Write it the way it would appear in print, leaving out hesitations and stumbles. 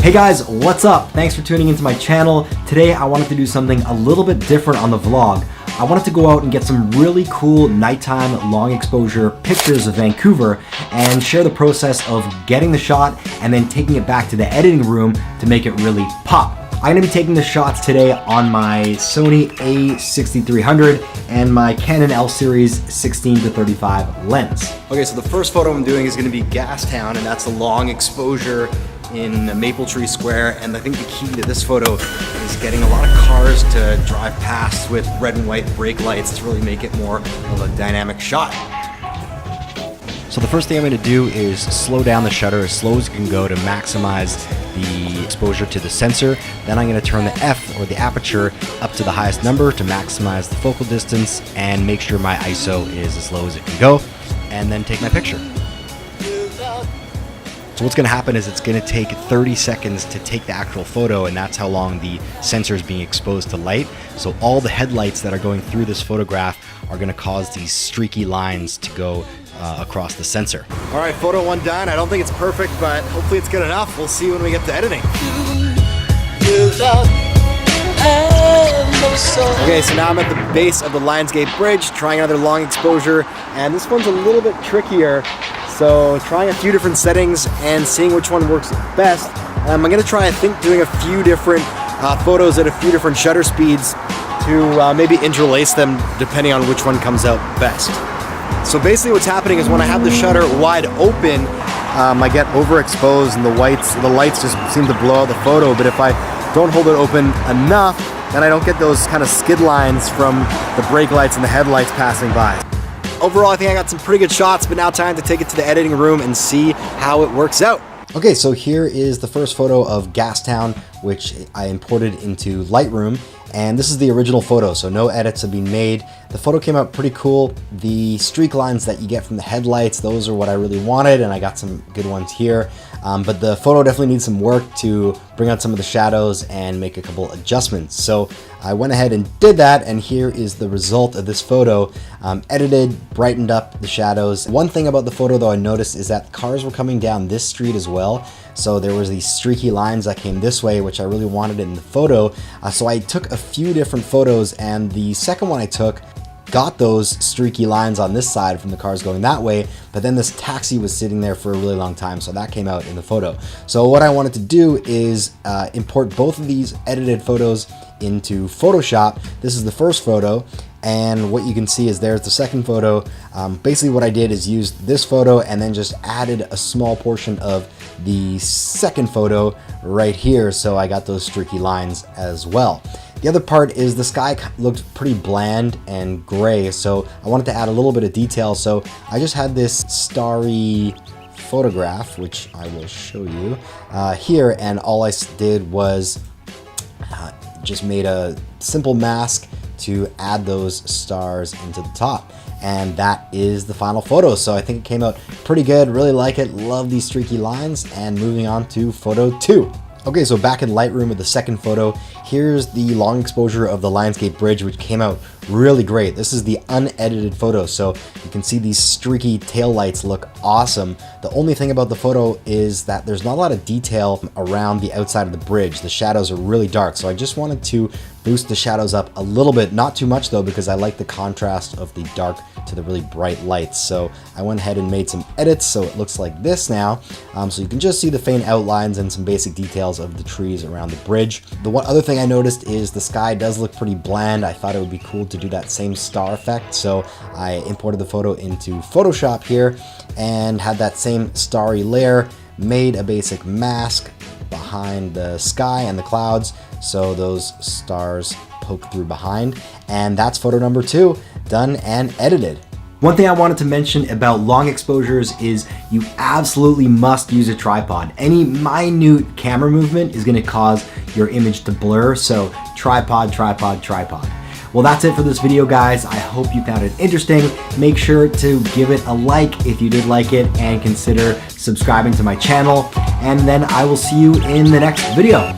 Hey guys, what's up? Thanks for tuning into my channel. Today I wanted to do something a little bit different on the vlog. I wanted to go out and get some really cool nighttime long exposure pictures of Vancouver and share the process of getting the shot and then taking it back to the editing room to make it really pop. I'm gonna be taking the shots today on my Sony a6300 and my Canon L series 16-35 lens. Okay, so the first photo I'm doing is gonna be Gastown, and that's a long exposure in Maple Tree Square. And I think the key to this photo is getting a lot of cars to drive past with red and white brake lights to really make it more of a dynamic shot. So the first thing I'm going to do is slow down the shutter as slow as it can go to maximize the exposure to the sensor. Then I'm going to turn the F, or the aperture, up to the highest number to maximize the focal distance and make sure my ISO is as low as it can go, and then take my picture. So what's going to happen is it's going to take 30 seconds to take the actual photo, and that's how long the sensor is being exposed to light. So all the headlights that are going through this photograph are going to cause these streaky lines to go across the sensor. All right, photo one done. I don't think it's perfect, but hopefully it's good enough. We'll see when we get to editing. Okay, so now I'm at the base of the Lionsgate Bridge, trying another long exposure, and this one's a little bit trickier. So trying a few different settings and seeing which one works best. I'm gonna try, I think, doing a few different photos at a few different shutter speeds to maybe interlace them depending on which one comes out best. So basically what's happening is when I have the shutter wide open, I get overexposed and the lights just seem to blow out the photo. But if I don't hold it open enough, then I don't get those kind of skid lines from the brake lights and the headlights passing by. Overall, I think I got some pretty good shots, but now time to take it to the editing room and see how it works out. Okay, so here is the first photo of Gastown, which I imported into Lightroom, and this is the original photo, so no edits have been made. The photo came out pretty cool. The streak lines that you get from the headlights, those are what I really wanted, and I got some good ones here. But the photo definitely needs some work to bring out some of the shadows and make a couple adjustments. So I went ahead and did that, and here is the result of this photo. Edited, brightened up the shadows. One thing about the photo though I noticed is that cars were coming down this street as well. So there was these streaky lines that came this way, which I really wanted in the photo. So I took a few different photos, and the second one I took got those streaky lines on this side from the cars going that way, but then this taxi was sitting there for a really long time, so that came out in the photo. So what I wanted to do is import both of these edited photos into Photoshop. This is the first photo, and what you can see is there's the second photo. Basically what I did is used this photo and then just added a small portion of the second photo right here, so I got those streaky lines as well. The other part is the sky looked pretty bland and gray, so I wanted to add a little bit of detail. So I just had this starry photograph, which I will show you here, and all I did was just made a simple mask to add those stars into the top. And that is the final photo. So I think it came out pretty good, really like it, love these streaky lines. And moving on to photo 2. Okay, so back in Lightroom with the second photo, here's the long exposure of the Lionsgate Bridge, which came out really great. This is the unedited photo, so you can see these streaky taillights look awesome. The only thing about the photo is that there's not a lot of detail around the outside of the bridge. The shadows are really dark, so I just wanted to boost the shadows up a little bit, not too much though, because I like the contrast of the dark to the really bright lights. So I went ahead and made some edits so it looks like this now. So you can just see the faint outlines and some basic details of the trees around the bridge. The one other thing I noticed is the sky does look pretty bland. I thought it would be cool to do that same star effect, so I imported the photo into Photoshop here and had that same starry layer, made a basic mask behind the sky and the clouds so those stars poke through behind, and that's photo number 2, done and edited. One thing I wanted to mention about long exposures is you absolutely must use a tripod. Any minute camera movement is going to cause your image to blur, so tripod, tripod, tripod. Well, that's it for this video, guys. I hope you found it interesting. Make sure to give it a like if you did like it, and consider subscribing to my channel. And then I will see you in the next video.